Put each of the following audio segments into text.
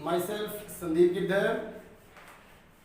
myself Sandeep Girdhar.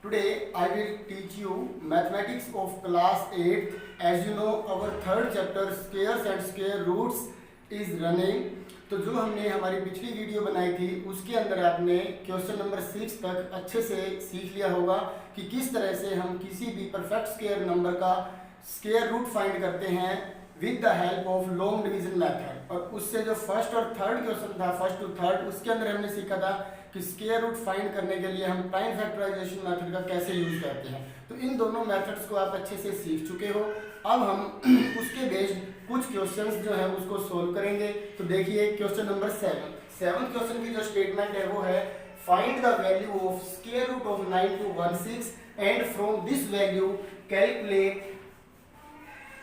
Today I will teach you mathematics of class 8. As you know, our third chapter squares and square roots is running. तो जो हमने हमारी पिछली video बनाई थी उसके अंदर आपने क्वेश्चन नंबर 6 तक अच्छे से सीख लिया होगा कि किस तरह से हम किसी भी परफेक्ट स्क्वायर नंबर का स्क्वायर रूट फाइंड करते हैं with the help of long division method. और उससे जो फर्स्ट और थर्ड क्वेश्चन था, फर्स्ट टू थर्ड, उसके अंदर हमने सीखा था कि स्क्वायर रूट फाइंड करने के लिए हम प्राइम फैक्टराइजेशन मेथड का कैसे यूज करते हैं। तो इन दोनों मेथड्स को आप अच्छे से सीख चुके हो। अब हम उसके बेस्ड कुछ क्वेश्चंस जो है उसको सोल्व करेंगे। तो देखिए क्वेश्चन नंबर 7 क्वेश्चन की जो स्टेटमेंट है वो है find the value of square root of 9216 and from this value calculate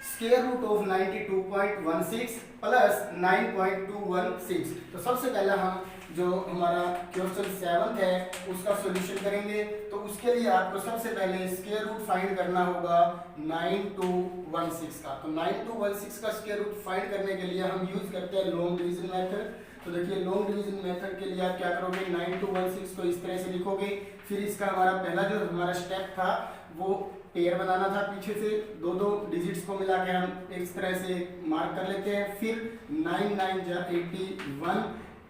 square root of 92.16 plus 9.216। तो सबसे पहला हम जो हमारा क्वेश्चन 7 है उसका सॉल्यूशन करेंगे। तो उसके लिए आपको सबसे पहले स्क्वायर रूट फाइंड करना होगा 9216 का। तो 9216 का स्क्वायर रूट फाइंड करने के लिए हम यूज करते हैं लॉन्ग डिवीजन मेथड। तो देखिए लॉन्ग डिवीजन मेथड के लिए आप क्या करोगे, 9216 को इस तरह से लिखोगे। फिर इसका हमारा पहला जो हमारा स्टेप था वो पेयर बनाना था, पीछे से दो दो डिजिट्स को मिला के हम इस तरह से मार्क कर लेते हैं। फिर 9 9 जा 81,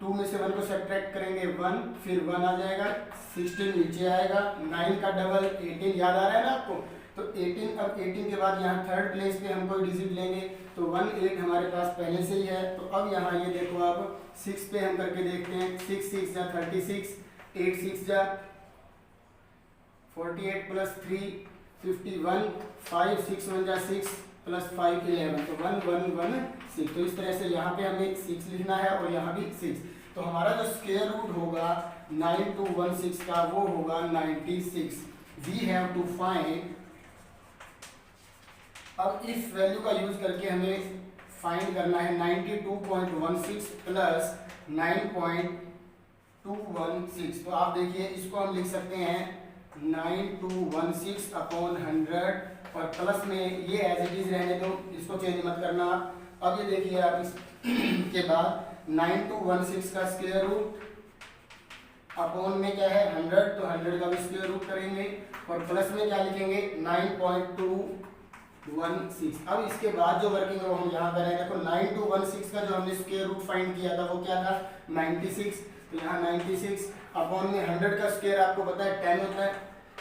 2 में से 1 को सब्ट्रैक्ट करेंगे 1, फिर 1 आ जाएगा, 16 नीचे आएगा, 9 का डबल 18 याद आ रहा है ना आपको। तो 18, अब 18 के बाद यहाँ थर्ड प्लेस पे हम कोई डिजिट लेंगे तो 1 8 हमारे पास पहले से ही है। तो अब यहाँ ये देखो आप 6 पे हम करके देखते हैं। 6 6 जा 36, 8 6 जा 48 प्लस 3 51, 5 6 1 जा 6 प्लस 5 11, तो 1 1 1 6। तो इस तरह से यहाँ पे हमें 6 लिखना है और यहाँ भी 6। तो हमारा जो स्क्वायर रूट होगा 9216 का वो होगा 96। वी हैव टू फाइंड, अब इस वैल्यू का यूज करके हमें फाइंड करना है 92.16 प्लस 9.216। तो आप देखिए इसको हम लिख सकते हैं 9216 अपॉन 100 और प्लस में ये एज इट इज रहने दो, इसको चेंज मत करना। अब ये देखिए आप इसके बाद 9216 का स्क्वायर रूट अपॉन में क्या है 100, तो 100 का भी स्क्वायर रूट करेंगे और प्लस में क्या लिखेंगे 9.216। अब इसके बाद जो वर्किंग है वो हम यहाँ करेंगे। देखो 9216 का जो हमने स्क्वायर रूट फाइंड किया था वो क्या था 96। तो यहाँ 96 अपॉन में 100 का स्क्वायर आपको पता है 10 होता है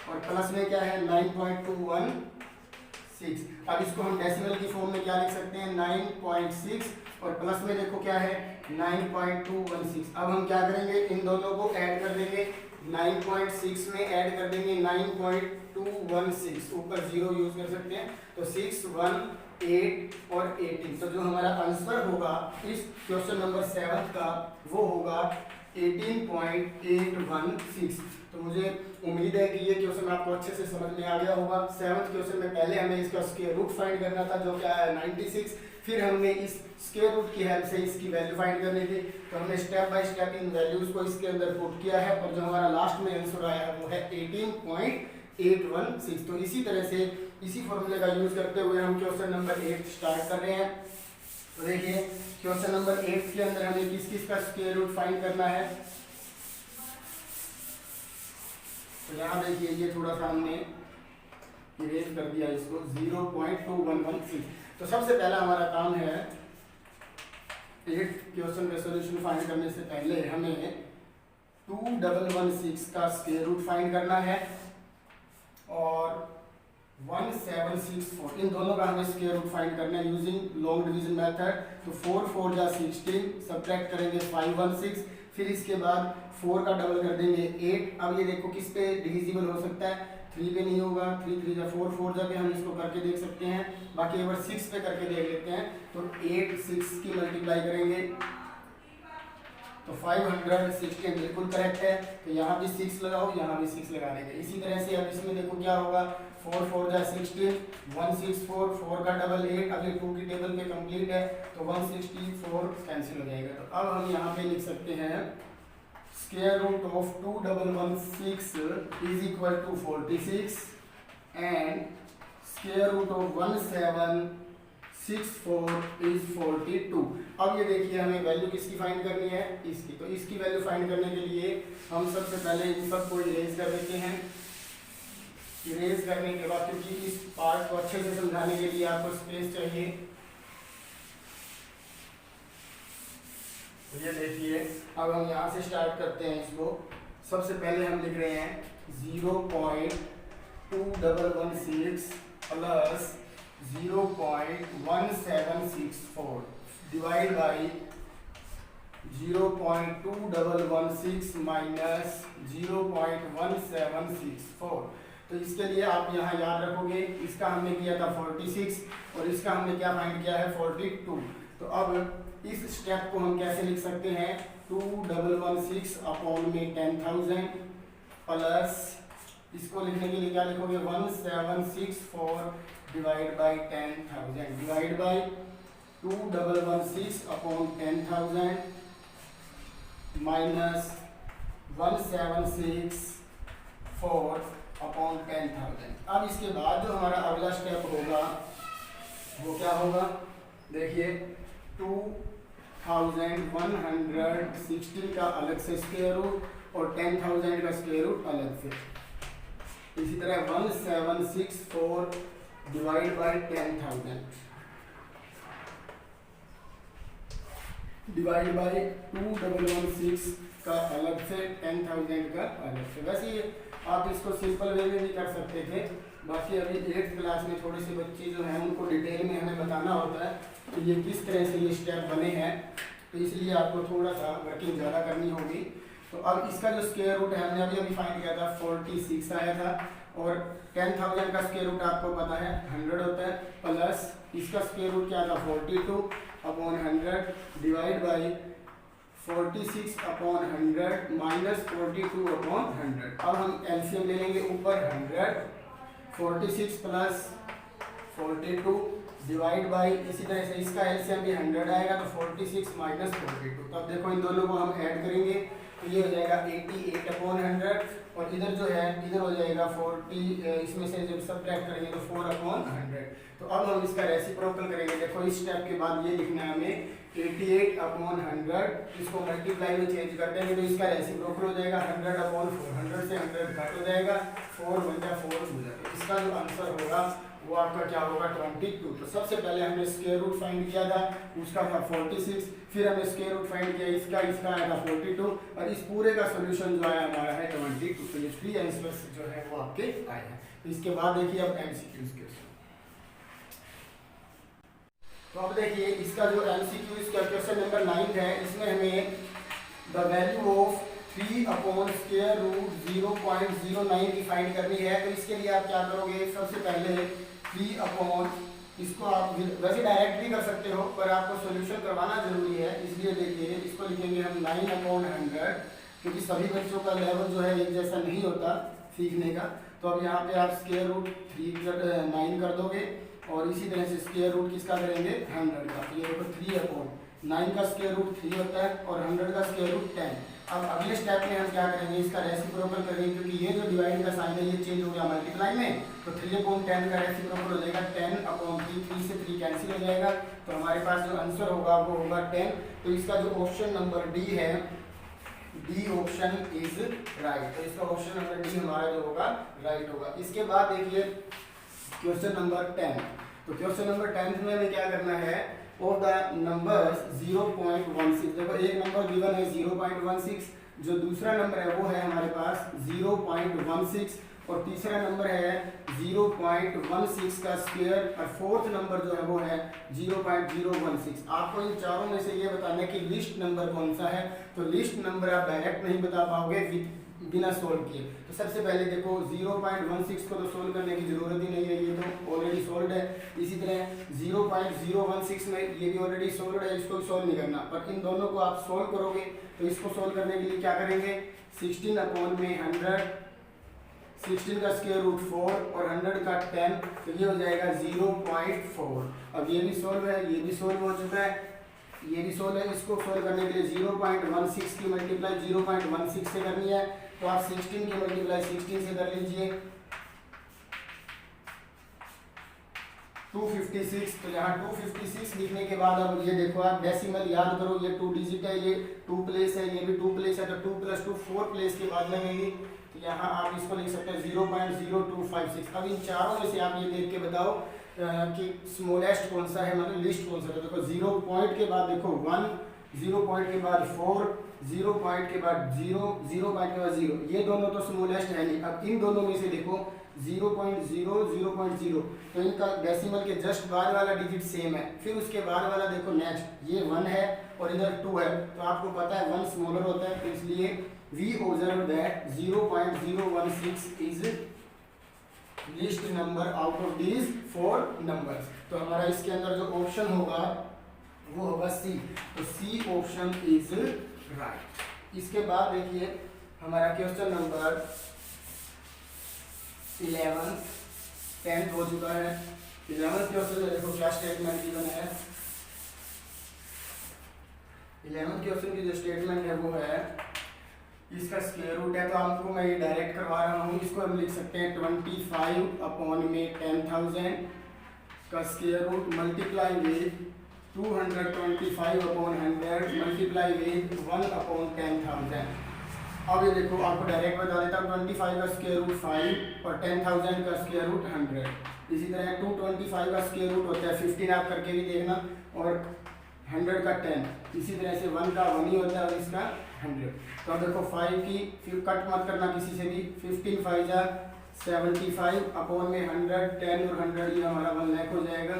और प्लस में क्या है 9.216। अब इसको हम डेसिमल की फॉर्म में क्या लिख सकते हैं 9.6 और प्लस में देखो क्या है 9.216। अब हम क्या करेंगे, इन दोनों को ऐड कर देंगे। 9.6 में ऐड कर देंगे 9.216, ऊपर 0 यूज कर सकते हैं। तो 6 1 8 और 18। तो जो हमारा आंसर होगा इस क्वेश्चन नंबर 7 का वो होगा 18.816। तो मुझे उम्मीद है कि ये क्वेश्चन आपको अच्छे से समझ में आ गया होगा। 7th क्वेश्चन में पहले हमें इसका स्क्वायर रूट फाइंड करना था जो क्या है 96, फिर हमने इस स्क्वायर रूट की हेल्प से इसकी वैल्यू फाइंड करनी थी। तो हमने step by step in values को इसके अंदर पुट किया है और जो हमारा लास्ट में आंसर आया है वो है 18.816। तो इसी तरह से इसी फॉर्मूले का यूज करते हुए हम क्वेश्चन नंबर 8 स्टार्ट कर रहे हैं। तो देखिए क्वेश्चन नंबर 8 के अंदर हमें किस किस का स्क्वायर रूट फाइंड करना है। तो यहाँ देखिए ये थोड़ा सा हमने इरेज कर दिया इसको 0.2116। तो सबसे पहला हमारा काम है 8 क्वेश्चन का सॉल्यूशन फाइंड करने से पहले हमें 2116 का स्क्वायर रूट फाइंड करना है और 1764, इन दोनों का हमें स्क्वायर रूट फाइंड करना है यूजिंग लॉन्ग डिवीजन मेथड। तो 4 4 जा 16, सब्ट्रैक्ट करेंगे 516, फिर इसके बाद 4 का डबल कर देंगे 8। अब ये देखो किस पे डिविजिबल हो सकता है, 3 पे नहीं होगा, 3 3 जा 4 4 जा पे हम इसको करके देख सकते हैं। बाकी एक बार 6 पे करके देख लेते हैं। तो 8 6 की मल्टीप्लाई करेंगे तो 516 बिल्कुल करेक्ट है। तो यहाँ भी 6 लगाओ, यहाँ भी 6 लगा देंगे। इसी तरह से अब इसमें देखो क्या होगा 4 4 जा 16, 164, 4 का डबल 8, अभी 2 की टेबल पे कंप्लीट है तो 164 कैंसिल हो जाएगा। तो अब हम यहाँ पे लिख सकते हैं square root of 2116 is equal to 46 and square root of 1764 is 42। अब ये देखिए हमें वैल्यू किसकी फाइंड करनी है, इसकी। तो इसकी वैल्यू फाइंड करने के लिए हम सबसे पहले इन सबको इरेज कर देते हैं। इरेज करने के बाद, क्योंकि इस पार्ट को अच्छे से समझाने के लिए आपको स्पेस चाहिए, तो ये देखिए अब हम यहाँ से स्टार्ट करते हैं इसको। सबसे पहले हम लिख रहे हैं 0.2116 प्लस 0.1764 डिवाइड बाई 0.2116 माइनस 0.1764। तो इसके लिए आप यहाँ याद रखोगे, इसका हमने किया था 46 और इसका हमने क्या फाइंड किया है 42। तो अब इस स्टेप को हम कैसे लिख सकते हैं, 2116 अपॉन में 10,000 प्लस इसको लिखने के लिए क्या लिखोगे 1764 divide by 10,000 divide by 2116 upon 10,000 minus 1764 upon 10,000। अब इसके बाद जो हमारा अगला स्टेप होगा वो क्या होगा, देखिए 2116 का अलग से स्क्वायर रूट और 10,000 का स्क्वायर रूट अलग से। इसी तरह 1764 डिवाइड बाई 10,000 डिवाइड बाई 2116 का अलग से 10,000 का अलग से। वैसे आप इसको सिंपल वे में भी कर सकते थे, बाकी अभी 8th क्लास में थोड़ी सी बच्चे जो हैं उनको डिटेल में हमें बताना होता है कि ये किस तरह से ये स्टेप बने हैं, तो इसलिए आपको थोड़ा सा वर्किंग ज़्यादा करनी होगी। तो अब इसका जो स्क्वायर रूट है हमने अभी फाइंड किया था 46 आया था, और 10,000 का स्क्वायर रूट आपको पता है 100 होता है, प्लस इसका स्क्वायर रूट क्या था 42 upon 100 divide by 46 upon 100 minus 42 upon 100। अब हम एलसीएम ले लेंगे ऊपर 100, 46 प्लस 42 डिवाइड बाई, इसी तरह से इसका एलसीएम भी 100 आएगा, तो 46 माइनस 42। तब देखो इन दोनों को हम ऐड करेंगे तो ये हो जाएगा 88 अपॉन 100, और इधर जो है इधर हो जाएगा 40, इसमें से जब सब्ट्रैक्ट करेंगे तो 4 अपॉन 100। तो अब हम इसका रेसिप्रोकल करेंगे। देखो इस स्टेप के बाद ये लिखना है हमें 88 अपॉन 100, इसको मल्टीप्लाई में चेंज कर देंगे तो इसका रेसिप्रोकल हो जाएगा 100 अपॉन 4। 100 से 100 कट हो जाएगा, 4 × 4 हो जाएगा। इसका जो आंसर होगा वो आपका क्या होगा 22। तो सबसे पहले हमने स्क्वायर रूट फाइंड किया था, उसका था 46, फिर हमने स्क्वायर रूट फाइंड किया इसका आया था 42, और इस पूरे का सोल्यूशन जो आया हमारा है 22। तो ये 3 आंसर्स जो है वो आपके आए हैं। तो इसके बाद देखिए अब एमसीक्यूज के। तो अब देखिए इसका जो एमसीक्यू इसका क्वेश्चन नंबर 9 है, इसमें हमें the value of 3 upon square root 0.09 की फाइंड करनी है। तो इसके लिए आप क्या करोगे, सबसे पहले 3 अपॉन, इसको आप वैसे डायरेक्ट भी कर सकते हो पर आपको सॉल्यूशन करवाना जरूरी है, इसलिए देखिए इसको लिखेंगे हम 9 अपॉन 100, क्योंकि सभी बच्चों का लेवल जो है एक जैसा नहीं होता सीखने का। तो अब यहाँ पे आप स्क्वायर रूट 9 कर दोगे, और इसी तरह से स्क्वायर रूट किसका करेंगे 100 का। तो ये देखो 3 अपॉन 9 का स्क्वायर रूट 3 होता है और 100 का स्क्वायर रूट 10। अब अगले स्टेप में हम क्या करेंगे, इसका रेसिप्रोकल करेंगे, क्योंकि ये जो डिवाइड का साइन है ये चेंज हो गया मल्टीप्लाई में, तो 3 अपॉन 10 का रेसिप्रोकल हो जाएगा 10 अपॉन 3, 3 से 3 कैंसिल हो जाएगा, तो हमारे पास जो आंसर होगा वो होगा 10। तो इसका जो ऑप्शन नंबर डी है, डी ऑप्शन इज राइट। तो इसका ऑप्शन नंबर डी हमारा जो होगा राइट होगा। इसके बाद देखिए क्वेश्चन नंबर 10। तो क्वेश्चन नंबर 10 में हमें क्या करना है, ऑफ द नंबर्स 0.16। देखो एक नंबर गिवन है 0.16, जो दूसरा नंबर है वो है हमारे पास 0.16, और तीसरा नंबर है 0.16 का स्क्वायर, और फोर्थ नंबर जो है वो है 0.016। आपको इन चारों में से ये बताना है कि लिस्ट नंबर कौन सा है। तो लिस्ट नंबर आप डायरेक्ट नहीं बता पाओगे बिना सोल्व किए। तो सबसे पहले देखो 0.16 को तो सोल्व करने की जरूरत ही नहीं है, ये तो ऑलरेडी सोल्व है। इसी तरह 0.016 में ये भी ऑलरेडी सोल्व है, इसको सोल्व नहीं करना, पर इन दोनों को आप सोल्व करोगे। तो इसको सोल्व करने के लिए क्या करेंगे, 16 अपॉन में 100, 16 का स्क्वायर रूट 4 और 100 का 10, तो ये हो जाएगा 0.4। अब ये भी सोल्व है, ये भी सोल्व हो चुका है, ये भी सोल्व है। इसको सोल्व करने के लिए 0.16 की मल्टीप्लाई 0.16 से करनी है, तो आप 16 की मल्टीप्लाई 16 से कर लीजिए। 256। तो यहाँ 256 लिखने के बाद अब ये देखो आप डेसिमल याद करो, ये 2 डिजिट है, ये 2 प्लेस है, ये भी 2 प्लेस है, तो 2 + 2 4 प्लेस के बाद लगेगी। तो यहाँ आप इसको लिख सकते हैं 0.0256। अब इन चारों में से आप ये देख के बताओ कि स्मॉलेस्ट कौन सा है, मतलब लिस्ट कौन सा है। देखो 0 पॉइंट के बाद देखो 1, 0 पॉइंट के बाद 4, 0 पॉइंट के बाद 0, 0 पॉइंट के बाद 0, ये दोनों तो स्मॉलेस्ट है नहीं। अब इन दोनों में से देखो 0.0, 0.0, तो इनका डेसिमल के जस्ट बाद वाला डिजिट सेम है। फिर उसके बाद वाला देखो नेक्स्ट, ये 1 है और इधर 2 है, तो आपको पता है 1 स्मॉलर होता है, तो इसलिए we observe that 0.016 is least number out of these 4 numbers. तो हमारा इसके अंदर जो ऑप्शन होगा वो होगा सी। तो सी ऑप्शन इज राइट। इसके बाद देखिए हमारा क्वेश्चन नंबर 11, 10 हो चुका है। 11 क्वेश्चन में देखो क्या स्टेटमेंट गिवन है। 11 क्वेश्चन की जो स्टेटमेंट है वो है, इसका स्क्वायर रूट है, तो आपको मैं ये डायरेक्ट करवा रहा हूँ। इसको हम लिख सकते हैं 25 अपॉन में 10,000 का square root multiply with 225 upon 100 multiply with 1 upon 10,000। अब ये देखो आपको डायरेक्ट बता देता हूँ, 25 का स्क्वायर रूट 5 और 10,000 का स्क्वायर रूट 100। इसी तरह 225 का स्क्वायर रूट होता है 15, आप करके भी देखना, और 100 का 10। इसी तरह से 1 का 1 ही होता है और इसका 100। तो अब देखो 5 की फिर कट मत करना किसी से भी, 15 5 जा 75 अपॉन में 100, 10 और 100, ये हमारा 1 लाख हो जाएगा।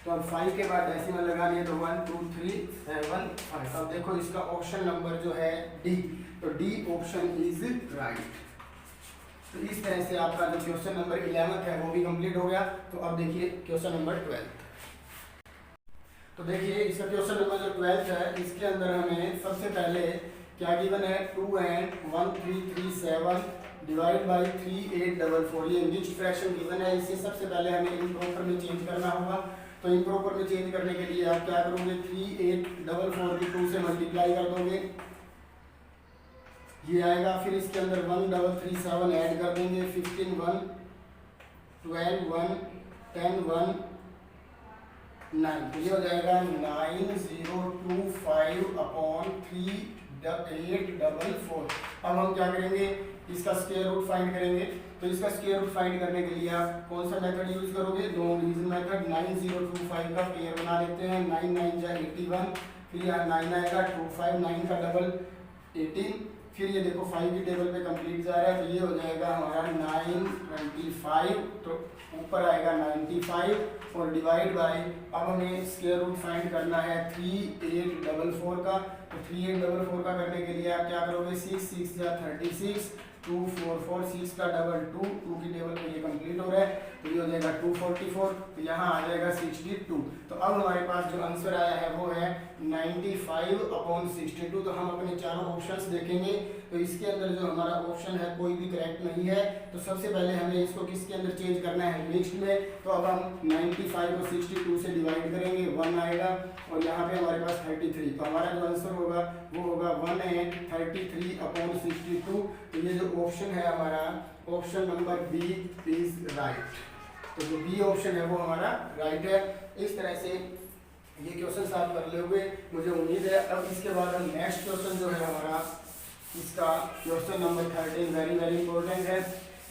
तो अब 5 के बाद डेसिमल लगानी है, तो 1 2 3 7 5। अब देखो इसका ऑप्शन नंबर जो है डी, तो डी ऑप्शन इज राइट। तो इस तरह से आपका जो क्वेश्चन नंबर 11 है वो भी कंप्लीट हो गया। तो अब देखिए क्वेश्चन नंबर 12। तो देखिए इसका क्वेश्चन नंबर जो 12 है, इसके अंदर हमें सबसे पहले क्या गिवन है, 2 and 1337 डिवाइड बाई 3844, ये मिक्स्ड फ्रैक्शन गिवन है। इसे सबसे पहले हमें इम्प्रॉपर में चेंज करना होगा। तो इम्प्रॉपर में चेंज करने के लिए आप क्या करोगे, 3844 की 2 से मल्टीप्लाई कर दोगे, ये आएगा। फिर इसके अंदर 1337 ऐड कर देंगे, 15 1 12 1 10 1 9, तो ये हो जाएगा 9025 अपॉन 3844। अब हम क्या करेंगे, इसका स्क्वायर रूट फाइंड करेंगे। तो इसका स्क्वायर रूट फाइंड करने के लिए आप कौन सा मेथड यूज करोगे, लॉन्ग डिवीजन मेथड। 9025 का पेयर बना लेते हैं, 9 9 जा 81, फिर यहाँ 9 आएगा, 25 9 का डबल 18, फिर ये देखो 5 की टेबल पे कंप्लीट जा रहा है, तो ये हो जाएगा हमारा 925, तो ऊपर आएगा 95 और डिवाइड बाय, अब हमें स्क्वायर रूट फाइंड करना है 3844 का। तो 3844 का करने के लिए आप क्या करोगे, 6 6 जा 36, 2 4 4 6 का डबल 2, 2 की टेबल पे ये कंप्लीट हो रहा है, तो ये हो जाएगा 244, तो यहाँ आ जाएगा 62। तो अब हमारे पास जो आंसर आया है वो है 95 अपॉन 62। तो हम अपने चारों ऑप्शंस देखेंगे, तो इसके अंदर जो हमारा ऑप्शन है कोई भी करेक्ट नहीं है। तो सबसे पहले हमें इसको किसके अंदर चेंज करना है, मिक्स्ड में। तो अब हम 95 को 62 से डिवाइड करेंगे, 1 आएगा, और यहाँ पे हमारे पास 33। तो हमारा जो आंसर होगा वो होगा 133 अपॉन 62। तो ये जो ऑप्शन है हमारा, option number B is right. तो जो बी ऑप्शन है वो हमारा राइट है। इस तरह से ये क्वेश्चन आप कर लोगे, मुझे उम्मीद है। अब इसके बाद हम नेक्स्ट क्वेश्चन जो है हमारा, इसका question number 13 very very important है।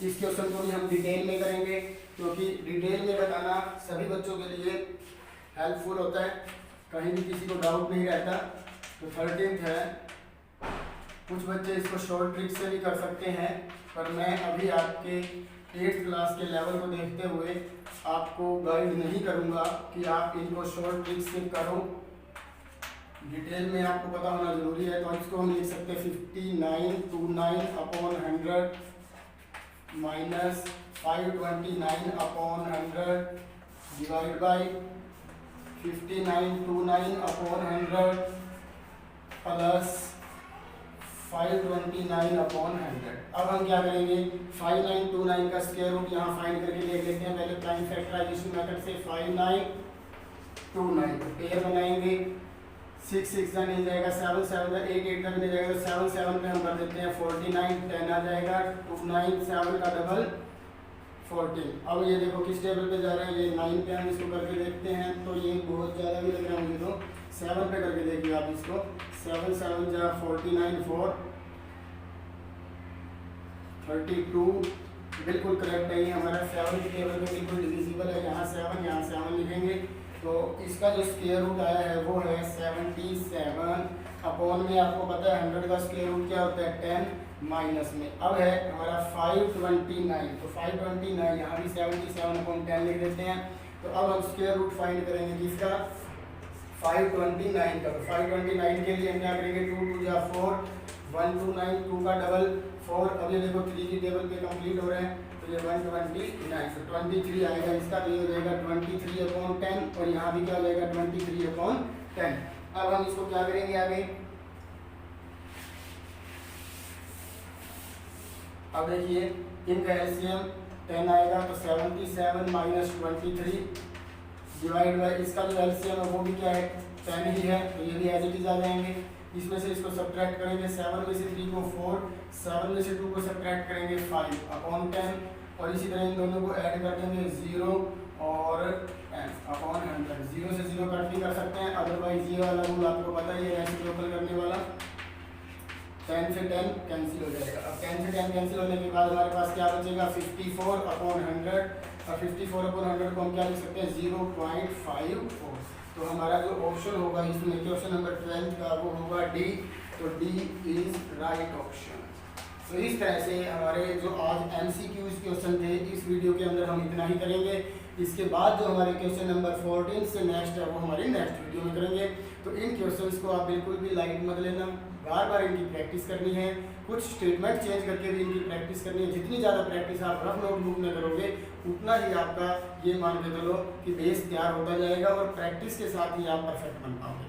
इस क्वेश्चन को भी हम डिटेल में करेंगे, क्योंकि डिटेल में बताना सभी बच्चों के लिए हेल्पफुल होता है, कहीं भी किसी को डाउट नहीं रहता। तो 13th है, कुछ बच्चे इसको शॉर्ट ट्रिक से भी कर सकते हैं, पर मैं अभी आपके 8th क्लास के लेवल को देखते हुए आपको गाइड नहीं करूंगा कि आप इनको शॉर्ट ट्रिक से करो, डिटेल में आपको पता होना जरूरी है। तो इसको हम लिख सकते हैं 5929 upon 100 minus 529 upon 100 divide by 5929 upon 100 plus 529 upon 100। अब हम क्या करेंगे, 5929 का स्क्वायर रूट यहाँ फाइंड करके देख लेते हैं। पहले प्राइम फैक्टराइजेशन मेथड से 5929 पेयर बनाएंगे, 6 6 का नहीं जाएगा, 7 7 का 8 8 का भी नहीं जाएगा, तो 7 7 पे हम कर देते हैं 49, 10 आ जाएगा, 2 9 7 का डबल 14। अब ये देखो किस टेबल पे जा रहे हैं, ये 9 पे हम इसको करके देखते हैं। तो ये बहुत ज़्यादा भी लग रहा है मुझे, तो 7 पे करके देखिए आप इसको। 7 7 जा 49 4 32 बिल्कुल करेक्ट नहीं है हमारा। 7 की टेबल पे बिल्कुल डिविजिबल है, यहाँ 7 लिखेंगे। तो इसका जो स्क्वायर रूट आया है वो है 77 अपॉन में आपको पता है 100 का स्क्वायर रूट क्या होता है 10 माइनस में। अब है हमारा 529, तो 529 यहाँ भी 77 अपॉन 10 लिख देते हैं। तो अब हम स्क्वायर रूट फाइंड करेंगे किसका 529 का। तो 529 के लिए हम क्या करेंगे 2 2 जा 4 129 2 का डबल 4। अब ये देखो 3 की टेबल पे कंप्लीट हो रहे हैं, तो ये 129 तो 23 आएगा इसका। तो ये हो जाएगा 23 अपॉन 10 और यहाँ भी क्या हो जाएगा 23 अपॉन 10। अब हम इसको क्या करेंगे आगे, अब देखिए इनका एलसीएम 10 आएगा, तो 77 माइनस 23 डिवाइड बाई इसका जो एलसीएम है वो भी क्या है 10 ही है। तो ये भी एज इट इज आ जाएंगे। इसमें से इसको सब्ट्रैक्ट करेंगे, 7 में से 3 को 4, 7 में से 2 को सब्ट्रैक्ट करेंगे 5 अपॉन 10 और इसी तरह इन दोनों को ऐड कर देंगे 0 और अपॉन 100। 0 से 0 कट भी कर सकते हैं, अदरवाइज ये वाला रूल आपको पता ही है रेसिप्रोकल करने वाला। 10 से 10 कैंसिल हो जाएगा। अब 10 से 10 कैंसिल होने के बाद हमारे पास क्या बचेगा 54 अपॉन 100 और 54 अपॉन 100 को हम क्या लिख सकते हैं 0.54। तो हमारा जो ऑप्शन होगा इसमें क्वेश्चन नंबर 12 का वो होगा डी। तो डी इज राइट ऑप्शन। तो इस तरह से हमारे जो आज एमसीक्यूज क्वेश्चन थे इस वीडियो के अंदर हम इतना ही करेंगे। इसके बाद जो हमारे क्वेश्चन नंबर 14 से नेक्स्ट है वो हमारी नेक्स्ट वीडियो में करेंगे। तो इन क्वेश्चंस को आप बिल्कुल भी लाइट मत लेना, बार बार इनकी प्रैक्टिस करनी है, कुछ स्टेटमेंट चेंज करके भी इनकी प्रैक्टिस करनी है। जितनी ज़्यादा प्रैक्टिस आप रफ नोटबुक में करोगे उतना ही आपका ये मान के चलो कि बेस तैयार होता जाएगा और प्रैक्टिस के साथ ही आप परफेक्ट बन पाओगे।